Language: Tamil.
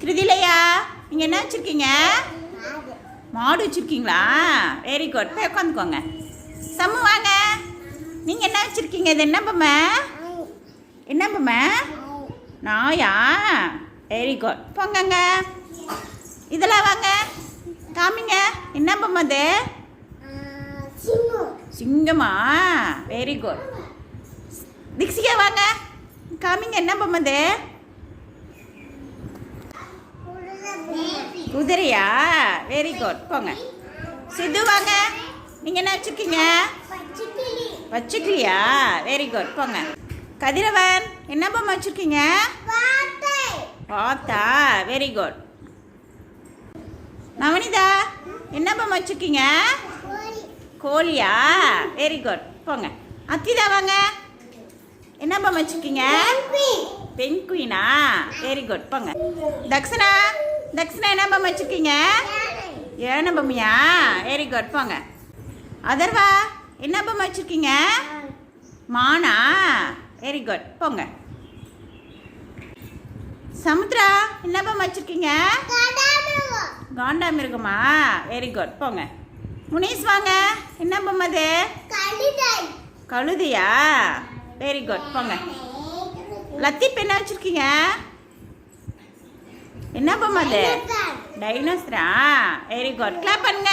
கிருதிலையா நீங்கள் என்ன வச்சுருக்கீங்க? மாடு வச்சுருக்கீங்களா? Very good. போய் உட்காந்துக்கோங்க. சம்மு வாங்க. நீங்கள் என்ன வச்சுருக்கீங்க? இது என்ன பொம்மை? என்ன பொம்மை? நாயா? Very good. போங்கங்க. இதெல்லாம் வாங்க காமிங்க. என்ன பொம்மை அது? சிங்கமா? Very good. திக்ஷிகா வாங்க காமிங்க. என்ன பொம்மை அது? குதிரையா? Very good. போங்க. சித்து வாங்க. நீங்கள் என்ன வச்சுருக்கீங்க? வச்சுக்கலையா? Very good. போங்க. கதிரவன் என்ன பொம்மை வச்சுருக்கீங்க? பார்த்தா? Very good. நவனிதா என்ன பொம்மை வச்சுருக்கீங்க? கோழியா? Very good. போங்க. அத்திதா வாங்க. என்ன பொம்மை வச்சுருக்கீங்க? பெங்குயினா? Very good. போங்க. தக்ஷனா என்ன பொம்மை வச்சுருக்கீங்க? ஏன பொம்மையா? Very good. போங்க. அதர்வா என்ன பொம்மை வச்சுருக்கீங்க? மானா? Very good. போங்க. சமுத்ரா என்ன பொம்மை வச்சுருக்கீங்க? காண்டாமிருகமா? Very good. போங்க. முனீஸ் வாங்க. என்ன பொம்மை அது? கழுதையா? Very good. போங்க. லத்தீப் என்ன வச்சுருக்கீங்க? என்ன பொம்மை அது? டைனோசரா? Very good. கிளாப் பண்ணுங்க.